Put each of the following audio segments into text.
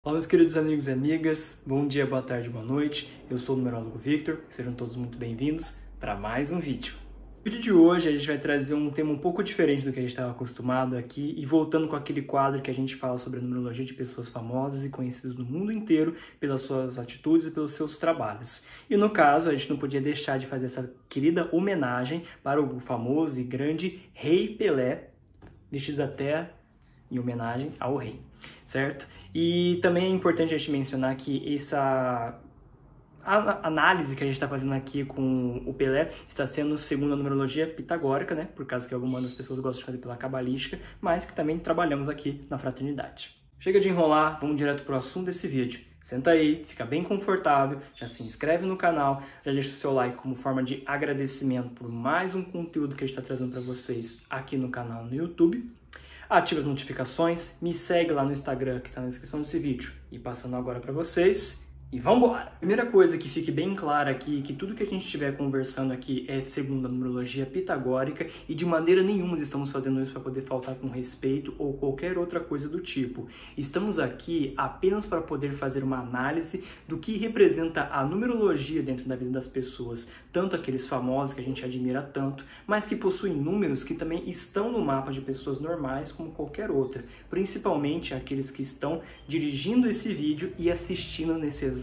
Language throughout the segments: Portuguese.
Olá, meus queridos amigos e amigas, bom dia, boa tarde, boa noite. Eu sou o numerólogo Victor, sejam todos muito bem-vindos para mais um vídeo. No vídeo de hoje a gente vai trazer um tema um pouco diferente do que a gente estava acostumado aqui e voltando com aquele quadro que a gente fala sobre a numerologia de pessoas famosas e conhecidas no mundo inteiro pelas suas atitudes e pelos seus trabalhos. E no caso, a gente não podia deixar de fazer essa querida homenagem para o famoso e grande Rei Pelé, vestido até em homenagem ao rei, certo? E também é importante a gente mencionar que a análise que a gente está fazendo aqui com o Pelé está sendo segundo a numerologia pitagórica, né? Por causa que algumas das pessoas gostam de fazer pela cabalística, mas que também trabalhamos aqui na fraternidade. Chega de enrolar, vamos direto para o assunto desse vídeo. Senta aí, fica bem confortável, já se inscreve no canal, já deixa o seu like como forma de agradecimento por mais um conteúdo que a gente está trazendo para vocês aqui no canal no YouTube. Ativa as notificações, me segue lá no Instagram que está na descrição desse vídeo. E passando agora para vocês, e vamos embora! Primeira coisa que fique bem clara aqui, que tudo que a gente estiver conversando aqui é segundo a numerologia pitagórica e de maneira nenhuma estamos fazendo isso para poder faltar com respeito ou qualquer outra coisa do tipo. Estamos aqui apenas para poder fazer uma análise do que representa a numerologia dentro da vida das pessoas, tanto aqueles famosos que a gente admira tanto, mas que possuem números que também estão no mapa de pessoas normais como qualquer outra, principalmente aqueles que estão dirigindo esse vídeo e assistindo nesse exato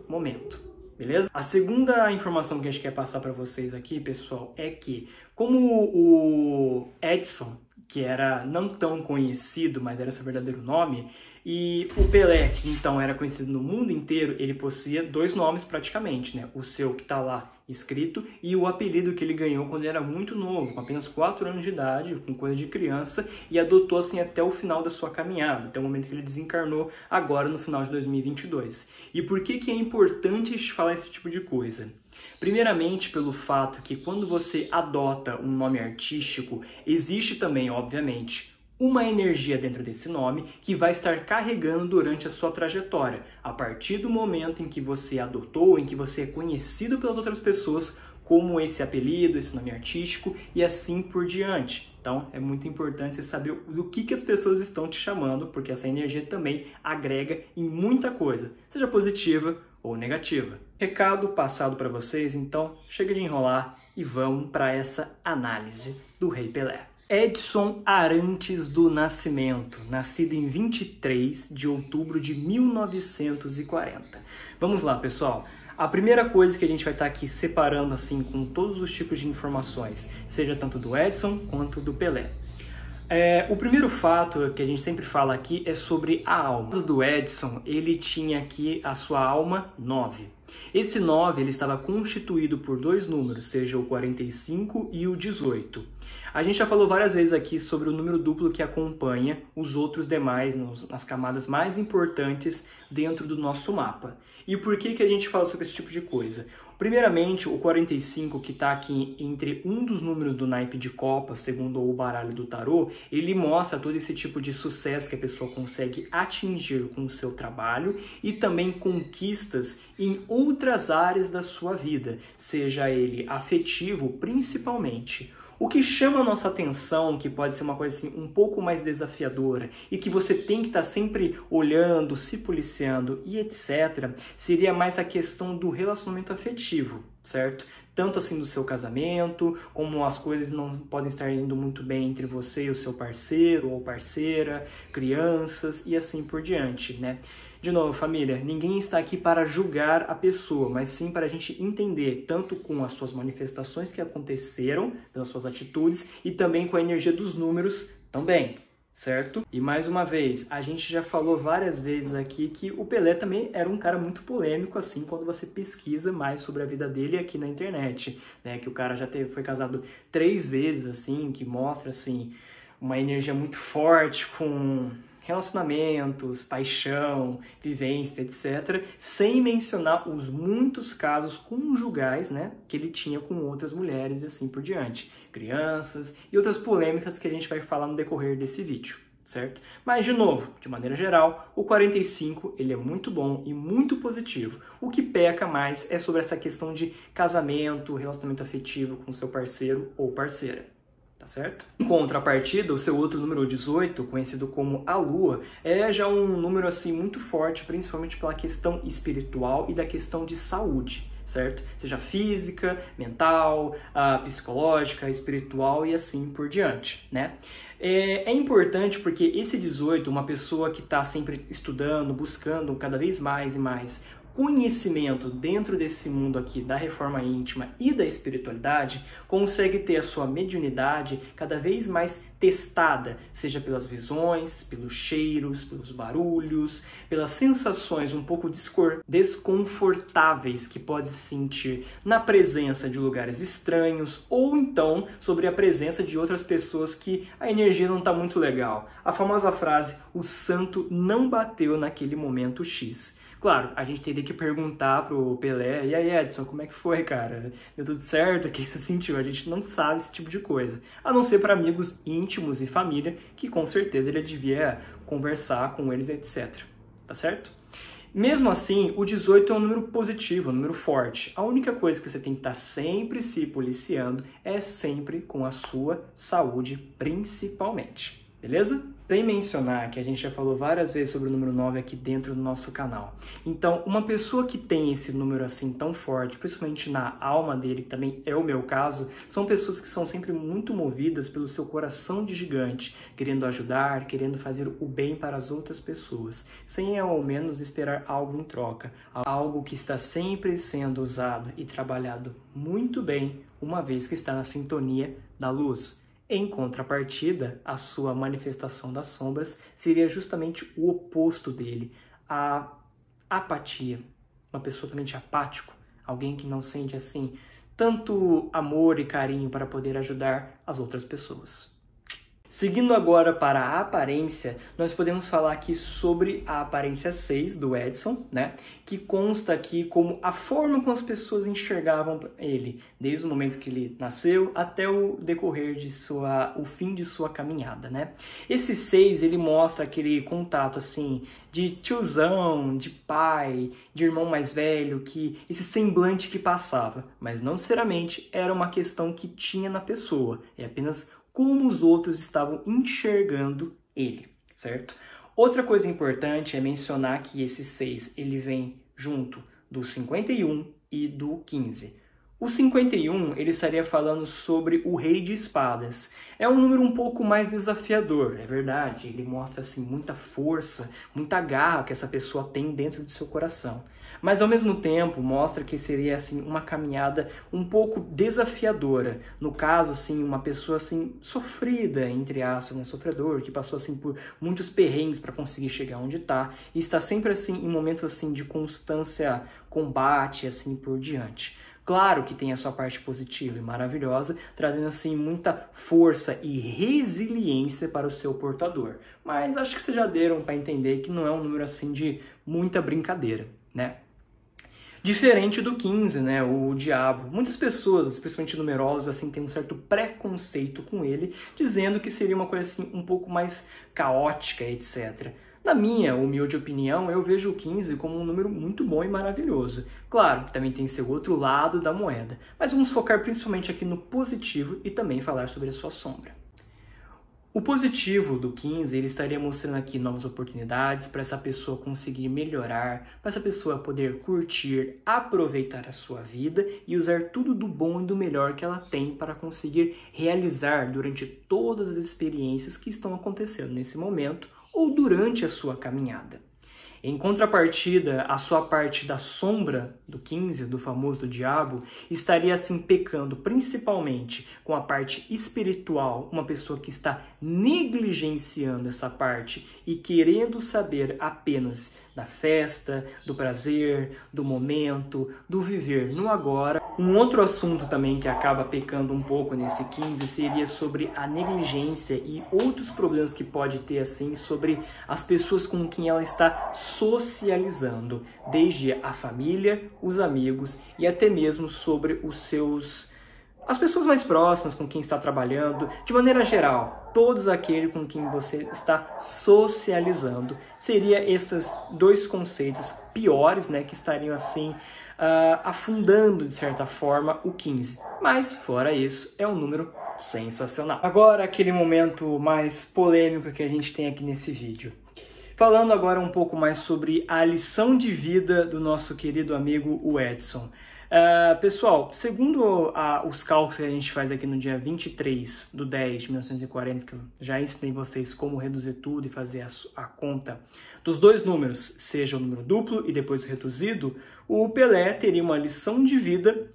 momento, beleza? A segunda informação que a gente quer passar para vocês aqui, pessoal, é que como o Edson, que era não tão conhecido, mas era seu verdadeiro nome, e o Pelé, que então era conhecido no mundo inteiro, ele possuía dois nomes praticamente, né? O seu que está lá escrito e o apelido que ele ganhou quando ele era muito novo, com apenas 4 anos de idade, com coisa de criança, e adotou assim até o final da sua caminhada, até o momento que ele desencarnou agora no final de 2022. E por que é importante falar esse tipo de coisa? Primeiramente pelo fato que quando você adota um nome artístico, existe também, obviamente, uma energia dentro desse nome que vai estar carregando durante a sua trajetória, a partir do momento em que você adotou, em que você é conhecido pelas outras pessoas como esse apelido, esse nome artístico e assim por diante. Então é muito importante você saber do que as pessoas estão te chamando, porque essa energia também agrega em muita coisa, seja positiva ou negativa. Recado passado para vocês, então chega de enrolar e vamos para essa análise do Rei Pelé. Edson Arantes do Nascimento, nascido em 23 de outubro de 1940. Vamos lá, pessoal. A primeira coisa que a gente vai estar aqui separando assim com todos os tipos de informações, seja tanto do Edson quanto do Pelé. O primeiro fato que a gente sempre fala aqui é sobre a alma. O do Edson, ele tinha aqui a sua alma 9. Esse 9 ele estava constituído por dois números, seja o 45 e o 18. A gente já falou várias vezes aqui sobre o número duplo que acompanha os outros demais nas camadas mais importantes dentro do nosso mapa. E por que a gente fala sobre esse tipo de coisa? Primeiramente, o 45, que está aqui entre um dos números do naipe de copas, segundo o baralho do tarô, ele mostra todo esse tipo de sucesso que a pessoa consegue atingir com o seu trabalho e também conquistas em outras áreas da sua vida, seja ele afetivo principalmente. O que chama a nossa atenção, que pode ser uma coisa assim um pouco mais desafiadora e que você tem que estar sempre olhando, se policiando e etc., seria mais a questão do relacionamento afetivo, certo? Tanto assim do seu casamento, como as coisas não podem estar indo muito bem entre você e o seu parceiro ou parceira, crianças e assim por diante, né? De novo, família, ninguém está aqui para julgar a pessoa, mas sim para a gente entender, tanto com as suas manifestações que aconteceram, pelas suas atitudes, e também com a energia dos números também, certo? E mais uma vez, a gente já falou várias vezes aqui que o Pelé também era um cara muito polêmico, assim, quando você pesquisa mais sobre a vida dele aqui na internet, né? Que o cara já foi casado 3 vezes, assim, que mostra, assim, uma energia muito forte com relacionamentos, paixão, vivência, etc., sem mencionar os muitos casos conjugais, né, que ele tinha com outras mulheres e assim por diante, crianças e outras polêmicas que a gente vai falar no decorrer desse vídeo, certo? Mas, de novo, de maneira geral, o 45 ele é muito bom e muito positivo. O que peca mais é sobre essa questão de casamento, relacionamento afetivo com seu parceiro ou parceira. tá certo? Em contrapartida, o seu outro número 18, conhecido como a Lua, é já um número assim muito forte, principalmente pela questão espiritual e da questão de saúde, certo? Seja física, mental, psicológica, espiritual e assim por diante, né? É importante porque esse 18, uma pessoa que está sempre estudando, buscando cada vez mais e mais conhecimento dentro desse mundo aqui da reforma íntima e da espiritualidade, consegue ter a sua mediunidade cada vez mais testada, seja pelas visões, pelos cheiros, pelos barulhos, pelas sensações um pouco desconfortáveis que pode se sentir na presença de lugares estranhos ou então sobre a presença de outras pessoas que a energia não está muito legal. A famosa frase, o santo não bateu naquele momento X. Claro, a gente teria que perguntar pro Pelé, e aí Edson, como é que foi, cara? Deu tudo certo? O que você sentiu? A gente não sabe esse tipo de coisa. A não ser para amigos íntimos e família, que com certeza ele devia conversar com eles, etc. Tá certo? Mesmo assim, o 18 é um número positivo, um número forte. A única coisa que você tem que estar sempre se policiando é sempre com a sua saúde, principalmente. Beleza? Sem mencionar que a gente já falou várias vezes sobre o número 9 aqui dentro do nosso canal. Então, uma pessoa que tem esse número assim tão forte, principalmente na alma dele, que também é o meu caso, são pessoas que são sempre muito movidas pelo seu coração de gigante, querendo ajudar, querendo fazer o bem para as outras pessoas, sem ao menos esperar algo em troca. Algo que está sempre sendo usado e trabalhado muito bem, uma vez que está na sintonia da luz. Em contrapartida, a sua manifestação das sombras seria justamente o oposto dele, a apatia. Uma pessoa totalmente apático, alguém que não sente assim tanto amor e carinho para poder ajudar as outras pessoas. Seguindo agora para a aparência, nós podemos falar aqui sobre a aparência 6 do Edson, né? Que consta aqui como a forma como as pessoas enxergavam ele, desde o momento que ele nasceu até o decorrer de o fim de sua caminhada, né? Esse 6, ele mostra aquele contato assim de tiozão, de pai, de irmão mais velho, esse semblante que passava, mas não necessariamente era uma questão que tinha na pessoa, é apenas como os outros estavam enxergando ele, certo? Outra coisa importante é mencionar que esse 6 ele vem junto do 51 e do 15. O 51, ele estaria falando sobre o Rei de Espadas. É um número um pouco mais desafiador, é verdade. Ele mostra assim, muita força, muita garra que essa pessoa tem dentro do seu coração. Mas ao mesmo tempo mostra que seria assim, uma caminhada um pouco desafiadora. No caso, assim, uma pessoa assim, sofrida, entre aspas, né? Sofredor, que passou assim, por muitos perrengues para conseguir chegar onde está. E está sempre assim, em momentos assim, de constância, combate, assim por diante. Claro que tem a sua parte positiva e maravilhosa, trazendo assim muita força e resiliência para o seu portador. Mas acho que vocês já deram para entender que não é um número assim de muita brincadeira, né? Diferente do 15, né, o diabo. Muitas pessoas, especialmente numerólogos, assim, têm um certo preconceito com ele, dizendo que seria uma coisa assim um pouco mais caótica, etc. Na minha humilde opinião, eu vejo o 15 como um número muito bom e maravilhoso. Claro que também tem seu outro lado da moeda, mas vamos focar principalmente aqui no positivo e também falar sobre a sua sombra. O positivo do 15, ele estaria mostrando aqui novas oportunidades para essa pessoa conseguir melhorar, para essa pessoa poder curtir, aproveitar a sua vida e usar tudo do bom e do melhor que ela tem para conseguir realizar durante todas as experiências que estão acontecendo nesse momento ou durante a sua caminhada. Em contrapartida, a sua parte da sombra do 15, do famoso diabo, estaria assim pecando principalmente com a parte espiritual, uma pessoa que está negligenciando essa parte e querendo saber apenas da festa, do prazer, do momento, do viver no agora. Um outro assunto também que acaba pecando um pouco nesse 15 seria sobre a negligência e outros problemas que pode ter assim sobre as pessoas com quem ela está socializando, desde a família, os amigos e até mesmo sobre os seus as pessoas mais próximas com quem está trabalhando, de maneira geral, todos aqueles com quem você está socializando, seria esses dois conceitos piores, né, que estariam assim afundando de certa forma o 15. Mas fora isso, é um número sensacional. Agora aquele momento mais polêmico que a gente tem aqui nesse vídeo. Falando agora um pouco mais sobre a lição de vida do nosso querido amigo o Edson. Pessoal, segundo os cálculos que a gente faz aqui no dia 23/10/1940, que eu já ensinei vocês como reduzir tudo e fazer a conta dos dois números, seja o número duplo e depois o reduzido, o Pelé teria uma lição de vida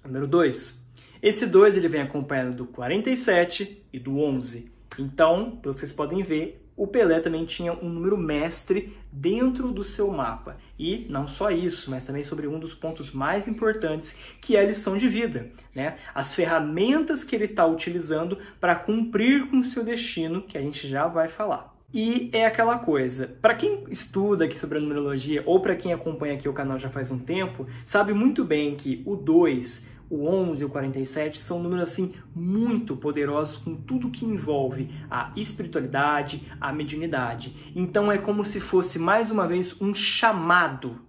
número 2. Esse 2 ele vem acompanhado do 47 e do 11. Então, pelo que vocês podem ver, o Pelé também tinha um número mestre dentro do seu mapa. E não só isso, mas também sobre um dos pontos mais importantes, que é a lição de vida, né? As ferramentas que ele está utilizando para cumprir com o seu destino, que a gente já vai falar. E é aquela coisa, para quem estuda aqui sobre a numerologia, ou para quem acompanha aqui o canal já faz um tempo, sabe muito bem que o 2... o 11 e o 47 são números assim muito poderosos com tudo que envolve a espiritualidade, a mediunidade. Então é como se fosse mais uma vez um chamado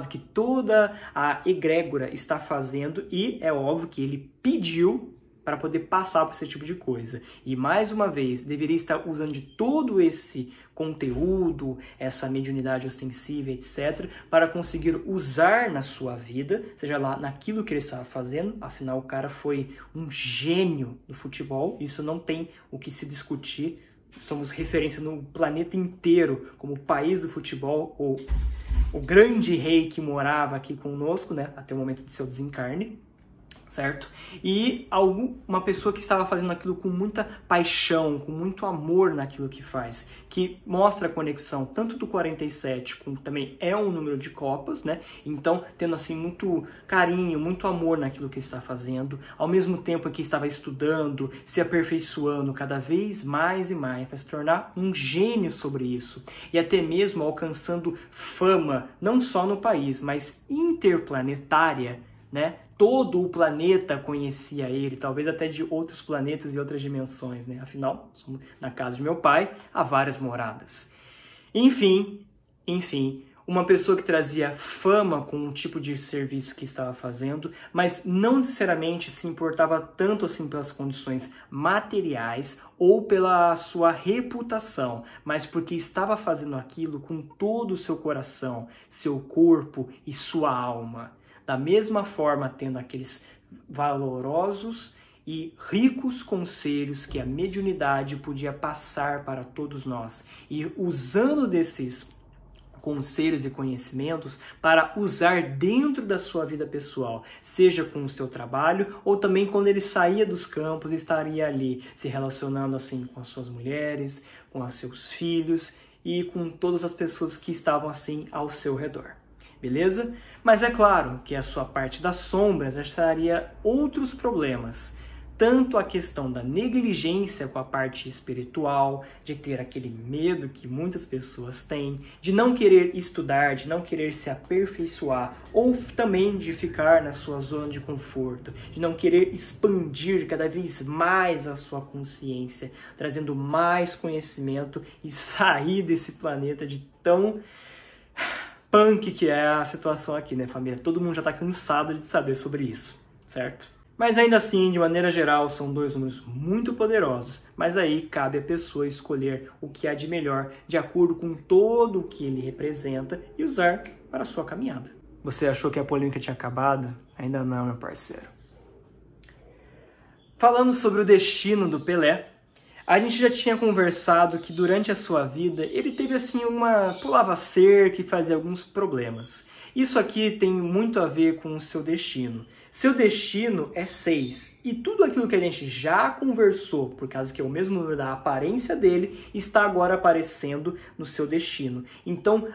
que toda a egrégora está fazendo e é óbvio que ele pediu para poder passar por esse tipo de coisa. E mais uma vez, deveria estar usando de todo esse conteúdo, essa mediunidade ostensiva, etc., para conseguir usar na sua vida, seja lá naquilo que ele estava fazendo. Afinal, o cara foi um gênio do futebol, isso não tem o que se discutir. Somos referência no planeta inteiro como país do futebol, ou o grande rei que morava aqui conosco, né, até o momento de seu desencarne. Certo? E uma pessoa que estava fazendo aquilo com muita paixão, com muito amor naquilo que faz, que mostra a conexão tanto do 47, como também é um número de copas, né? Então, tendo assim muito carinho, muito amor naquilo que está fazendo, ao mesmo tempo que estava estudando, se aperfeiçoando cada vez mais e mais, para se tornar um gênio sobre isso, e até mesmo alcançando fama, não só no país, mas interplanetária, né? Todo o planeta conhecia ele, talvez até de outros planetas e outras dimensões, né? Afinal, na casa de meu pai, há várias moradas. Enfim, uma pessoa que trazia fama com um tipo de serviço que estava fazendo, mas não necessariamente se importava tanto assim pelas condições materiais ou pela sua reputação, mas porque estava fazendo aquilo com todo o seu coração, seu corpo e sua alma. Da mesma forma, tendo aqueles valorosos e ricos conselhos que a mediunidade podia passar para todos nós. E usando desses conselhos e conhecimentos para usar dentro da sua vida pessoal, seja com o seu trabalho ou também quando ele saía dos campos e estaria ali se relacionando assim com as suas mulheres, com os seus filhos e com todas as pessoas que estavam assim ao seu redor. Beleza? Mas é claro que a sua parte das sombras já traria outros problemas. Tanto a questão da negligência com a parte espiritual, de ter aquele medo que muitas pessoas têm, de não querer estudar, de não querer se aperfeiçoar, ou também de ficar na sua zona de conforto, de não querer expandir cada vez mais a sua consciência, trazendo mais conhecimento e sair desse planeta de tão punk que é a situação aqui, né, família? Todo mundo já tá cansado de saber sobre isso, certo? Mas ainda assim, de maneira geral, são dois números muito poderosos, mas aí cabe a pessoa escolher o que há de melhor de acordo com todo o que ele representa e usar para a sua caminhada. Você achou que a polêmica tinha acabado? Ainda não, meu parceiro. Falando sobre o destino do Pelé, a gente já tinha conversado que durante a sua vida ele teve assim pulava cerca e fazia alguns problemas. Isso aqui tem muito a ver com o seu destino. Seu destino é 6 e tudo aquilo que a gente já conversou, por causa que é o mesmo número da aparência dele, está agora aparecendo no seu destino. Então,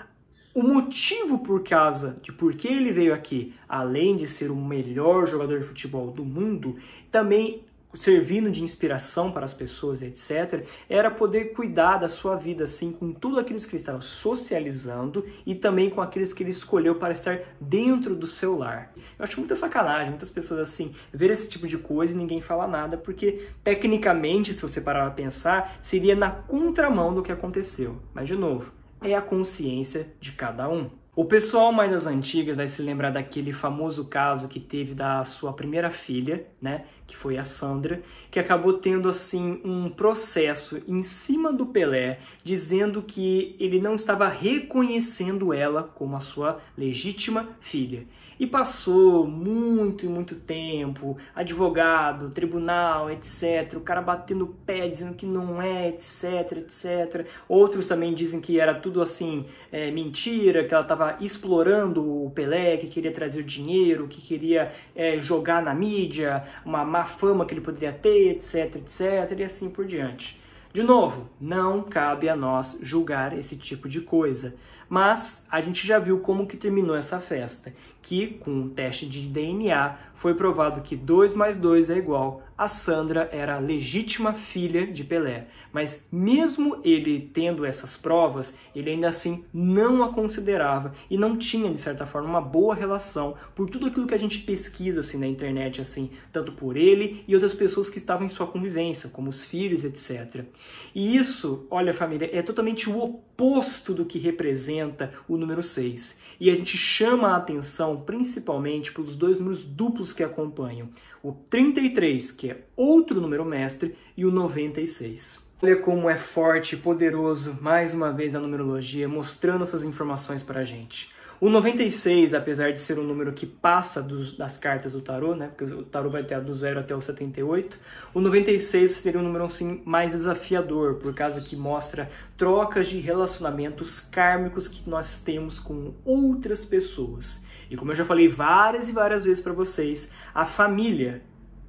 o motivo por que ele veio aqui, além de ser o melhor jogador de futebol do mundo, também servindo de inspiração para as pessoas, etc., era poder cuidar da sua vida, assim, com tudo aqueles que ele estava socializando e também com aqueles que ele escolheu para estar dentro do seu lar. Eu acho muita sacanagem, muitas pessoas, assim, ver esse tipo de coisa e ninguém fala nada, porque, tecnicamente, se você parar para pensar, seria na contramão do que aconteceu. Mas, de novo, é a consciência de cada um. O pessoal mais das antigas vai se lembrar daquele famoso caso que teve da sua primeira filha, né, que foi a Sandra, que acabou tendo assim um processo em cima do Pelé, dizendo que ele não estava reconhecendo ela como a sua legítima filha. E passou muito e muito tempo, advogado, tribunal, etc. O cara batendo o pé, dizendo que não é, etc, etc. Outros também dizem que era tudo assim, mentira, que ela estava explorando o Pelé, que queria trazer dinheiro, que queria jogar na mídia, uma má fama que ele poderia ter, etc, etc, e assim por diante. De novo, não cabe a nós julgar esse tipo de coisa. Mas a gente já viu como que terminou essa festa, que com um teste de DNA foi provado que 2 mais 2 é igual. A Sandra era a legítima filha de Pelé, mas mesmo ele tendo essas provas, ele ainda assim não a considerava e não tinha, de certa forma, uma boa relação por tudo aquilo que a gente pesquisa assim, na internet, assim, tanto por ele e outras pessoas que estavam em sua convivência, como os filhos, etc. E isso, olha família, é totalmente o oposto do que representa o número 6. E a gente chama a atenção principalmente pelos 2 números duplos que acompanham. O 33, que é outro número mestre, e o 96. Olha como é forte e poderoso, mais uma vez, a numerologia, mostrando essas informações para a gente. O 96, apesar de ser um número que passa das cartas do tarô, né? Porque o tarô vai ter do 0 até o 78, o 96 seria um número assim, mais desafiador, por causa que mostra trocas de relacionamentos kármicos que nós temos com outras pessoas. E como eu já falei várias e várias vezes para vocês, a família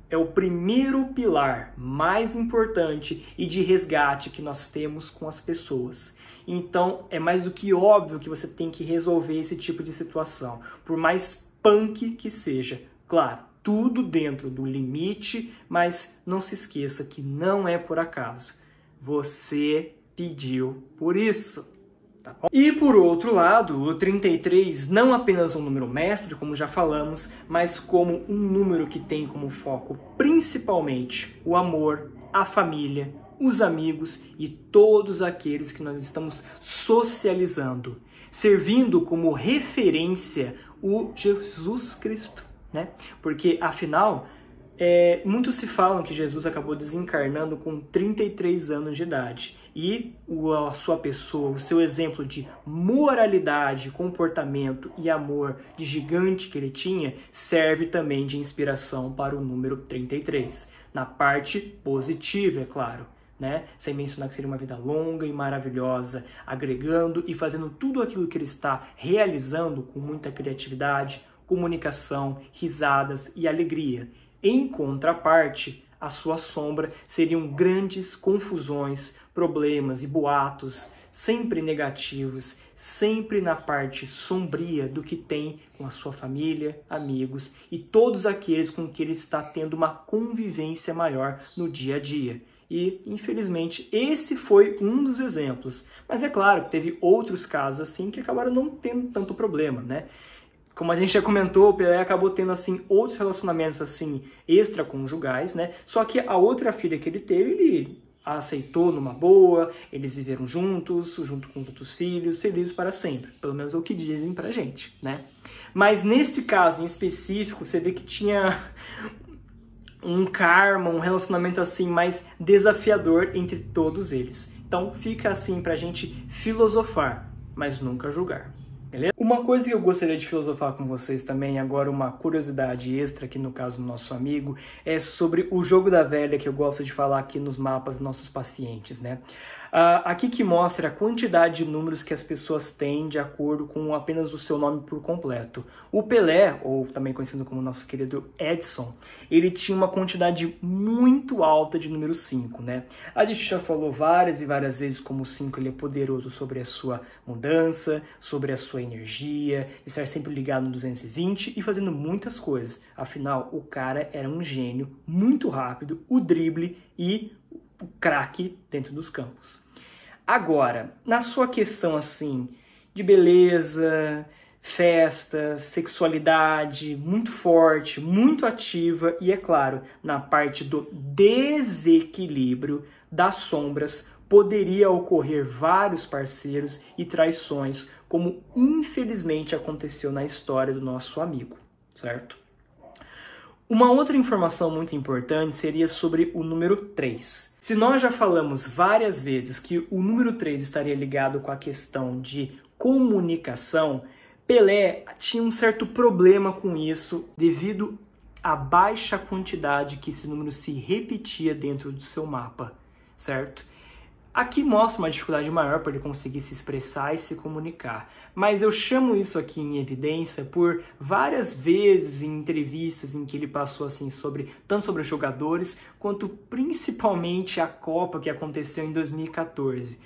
é o primeiro pilar mais importante e de resgate que nós temos com as pessoas. Então, é mais do que óbvio que você tem que resolver esse tipo de situação, por mais punk que seja. Claro, tudo dentro do limite, mas não se esqueça que não é por acaso. Você pediu por isso. Tá bom? E por outro lado, o 33 não apenas um número mestre, como já falamos, mas como um número que tem como foco principalmente o amor, a família, os amigos e todos aqueles que nós estamos socializando, servindo como referência o Jesus Cristo, né? Porque afinal, muitos se falam que Jesus acabou desencarnando com 33 anos de idade e a sua pessoa, o seu exemplo de moralidade, comportamento e amor de gigante que ele tinha, serve também de inspiração para o número 33, na parte positiva, é claro. Né? Sem mencionar que seria uma vida longa e maravilhosa, agregando e fazendo tudo aquilo que ele está realizando com muita criatividade, comunicação, risadas e alegria. Em contraparte, a sua sombra seriam grandes confusões, problemas e boatos, sempre negativos, sempre na parte sombria do que tem com a sua família, amigos e todos aqueles com que ele está tendo uma convivência maior no dia a dia. E, infelizmente, esse foi um dos exemplos. Mas é claro que teve outros casos assim que acabaram não tendo tanto problema, né? Como a gente já comentou, o Pelé acabou tendo assim outros relacionamentos assim extraconjugais, né? Só que a outra filha que ele teve, ele a aceitou numa boa, eles viveram juntos, junto com os outros filhos, felizes para sempre. Pelo menos é o que dizem pra gente, né? Mas nesse caso em específico, você vê que tinha um karma, um relacionamento assim mais desafiador entre todos eles. Então fica assim pra gente filosofar, mas nunca julgar. Beleza? Uma coisa que eu gostaria de filosofar com vocês também, agora uma curiosidade extra aqui no caso do nosso amigo, é sobre o jogo da velha que eu gosto de falar aqui nos mapas dos nossos pacientes, né? Aqui que mostra a quantidade de números que as pessoas têm de acordo com apenas o seu nome por completo. O Pelé, ou também conhecido como nosso querido Edson, ele tinha uma quantidade muito alta de número 5, né? A gente já falou várias e várias vezes como o 5 ele é poderoso sobre a sua mudança, sobre a sua energia, energia, estar sempre ligado no 220 e fazendo muitas coisas. Afinal, o cara era um gênio, muito rápido, o drible e o craque dentro dos campos. Agora, na sua questão assim de beleza, festas, sexualidade, muito forte, muito ativa e, é claro, na parte do desequilíbrio das sombras, poderia ocorrer vários parceiros e traições, como infelizmente aconteceu na história do nosso amigo, certo? Uma outra informação muito importante seria sobre o número 3. Se nós já falamos várias vezes que o número 3 estaria ligado com a questão de comunicação, Pelé tinha um certo problema com isso devido à baixa quantidade que esse número se repetia dentro do seu mapa, certo? Aqui mostra uma dificuldade maior para ele conseguir se expressar e se comunicar, mas eu chamo isso aqui em evidência por várias vezes em entrevistas em que ele passou assim tanto sobre os jogadores quanto principalmente a Copa que aconteceu em 2014.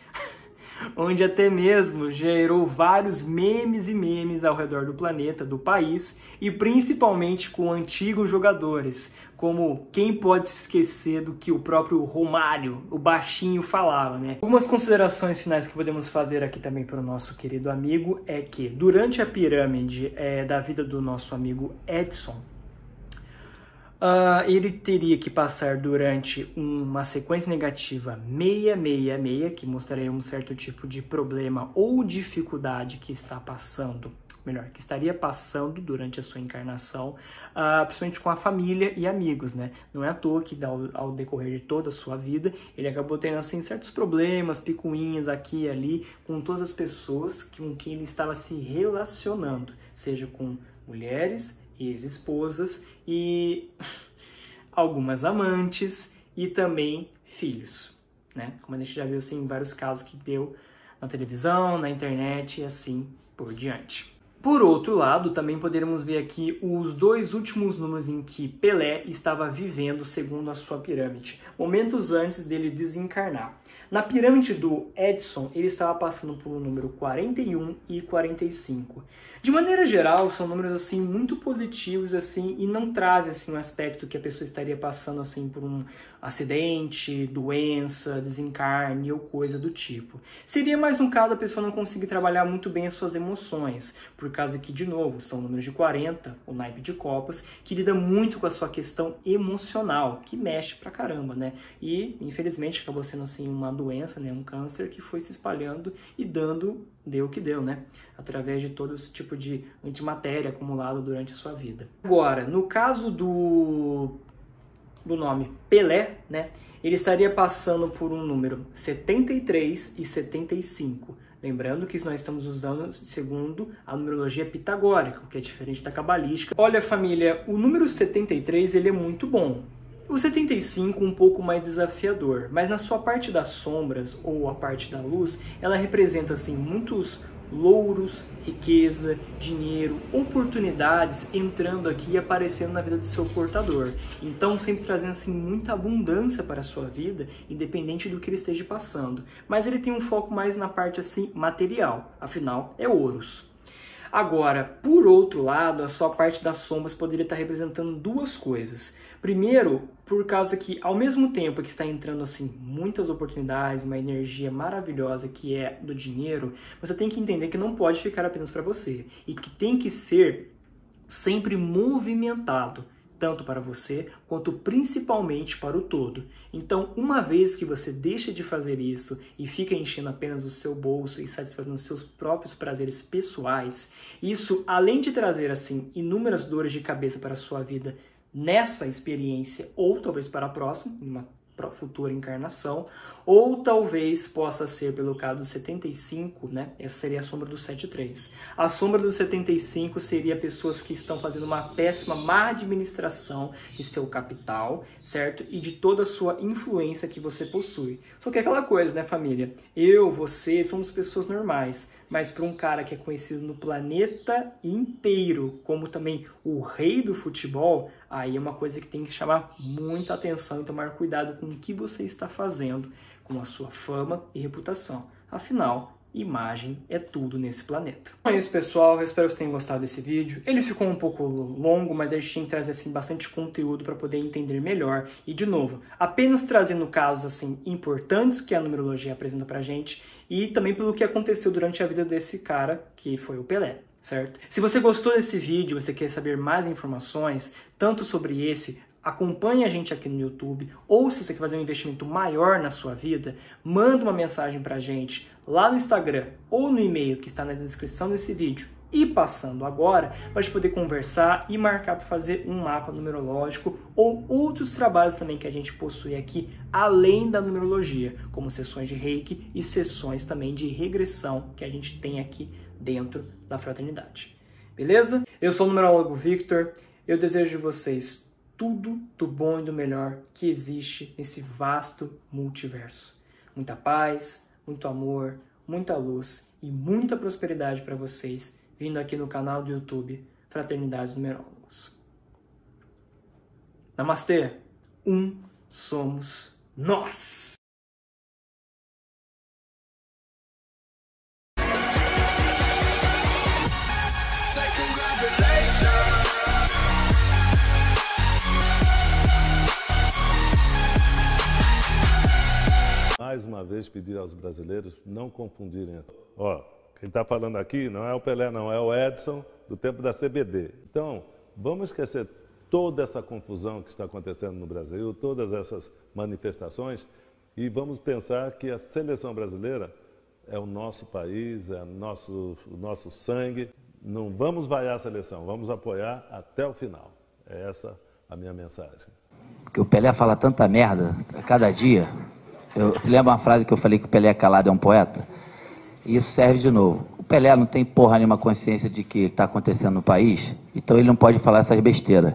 Onde até mesmo gerou vários memes e memes ao redor do planeta, do país, e principalmente com antigos jogadores, como quem pode se esquecer do que o próprio Romário, o baixinho, falava, né? Algumas considerações finais que podemos fazer aqui também para o nosso querido amigo é que durante a pirâmide da vida do nosso amigo Edson, ele teria que passar durante uma sequência negativa 666, que mostraria um certo tipo de problema ou dificuldade que está passando, melhor, que estaria passando durante a sua encarnação, principalmente com a família e amigos, né? Não é à toa que ao decorrer de toda a sua vida, ele acabou tendo assim certos problemas, picuinhas aqui e ali, com todas as pessoas com quem ele estava se relacionando, seja com mulheres, ex-esposas e algumas amantes e também filhos, né? Como a gente já viu assim, em vários casos que deu na televisão, na internet e assim por diante. Por outro lado, também poderemos ver aqui os dois últimos números em que Pelé estava vivendo segundo a sua pirâmide, momentos antes dele desencarnar. Na pirâmide do Edson, ele estava passando por um número 41 e 45. De maneira geral, são números assim muito positivos assim e não trazem assim um aspecto que a pessoa estaria passando assim por um acidente, doença, desencarne ou coisa do tipo. Seria mais um caso da pessoa não conseguir trabalhar muito bem as suas emoções, por causa que, de novo, são números de 40, o naipe de copas, que lida muito com a sua questão emocional, que mexe pra caramba, né? E, infelizmente, acabou sendo assim uma doença, né? Um câncer que foi se espalhando e deu o que deu, né? Através de todo esse tipo de antimatéria acumulada durante a sua vida. Agora, no caso do nome Pelé, né? Ele estaria passando por um número 73 e 75. Lembrando que nós estamos usando segundo a numerologia pitagórica, o que é diferente da cabalística. Olha, família, o número 73 ele é muito bom. O 75 um pouco mais desafiador, mas na sua parte das sombras ou a parte da luz, ela representa assim muitos louros, riqueza, dinheiro, oportunidades entrando aqui e aparecendo na vida do seu portador. Então sempre trazendo assim muita abundância para a sua vida, independente do que ele esteja passando. Mas ele tem um foco mais na parte assim material, afinal é ouros. Agora, por outro lado, a sua parte das sombras poderia estar representando duas coisas. Primeiro, por causa que, ao mesmo tempo que está entrando assim muitas oportunidades, uma energia maravilhosa que é do dinheiro, você tem que entender que não pode ficar apenas para você e que tem que ser sempre movimentado, tanto para você quanto principalmente para o todo. Então, uma vez que você deixa de fazer isso e fica enchendo apenas o seu bolso e satisfazendo os seus próprios prazeres pessoais, isso, além de trazer assim inúmeras dores de cabeça para a sua vida nessa experiência, ou talvez para a próxima, numa futura encarnação, ou talvez possa ser pelo caso do 75, né? Essa seria a sombra do 73. A sombra do 75 seria pessoas que estão fazendo uma péssima má administração de seu capital, certo? E de toda a sua influência que você possui. Só que é aquela coisa, né, família? Eu, você, somos pessoas normais, mas para um cara que é conhecido no planeta inteiro como também o rei do futebol, aí é uma coisa que tem que chamar muita atenção e tomar cuidado com o que você está fazendo, com a sua fama e reputação. Afinal, imagem é tudo nesse planeta. Então é isso, pessoal. Eu espero que vocês tenham gostado desse vídeo. Ele ficou um pouco longo, mas a gente tinha que trazer assim, bastante conteúdo para poder entender melhor. E, de novo, apenas trazendo casos assim, importantes que a numerologia apresenta pra gente e também pelo que aconteceu durante a vida desse cara, que foi o Pelé. Certo? Se você gostou desse vídeo, você quer saber mais informações, tanto sobre esse, acompanhe a gente aqui no YouTube, ou se você quer fazer um investimento maior na sua vida, manda uma mensagem pra gente lá no Instagram ou no e-mail que está na descrição desse vídeo e passando agora, para a gente poder conversar e marcar para fazer um mapa numerológico ou outros trabalhos também que a gente possui aqui, além da numerologia, como sessões de Reiki e sessões também de regressão que a gente tem aqui dentro da fraternidade. Beleza? Eu sou o numerólogo Victor, eu desejo a vocês tudo do bom e do melhor que existe nesse vasto multiverso. Muita paz, muito amor, muita luz e muita prosperidade para vocês, vindo aqui no canal do YouTube Fraternidades Numerólogos. Namastê! Somos nós! Mais uma vez pedir aos brasileiros não confundirem. Ó, quem está falando aqui não é o Pelé, não, é o Edson do tempo da CBD. Então, vamos esquecer toda essa confusão que está acontecendo no Brasil, todas essas manifestações, e vamos pensar que a seleção brasileira é o nosso país, é o nosso sangue. Não vamos vaiar a seleção, vamos apoiar até o final. É essa a minha mensagem. Porque o Pelé fala tanta merda a cada dia. Você lembra uma frase que eu falei que o Pelé calado é um poeta? E isso serve de novo. O Pelé não tem porra nenhuma consciência de que está acontecendo no país, então ele não pode falar essas besteiras.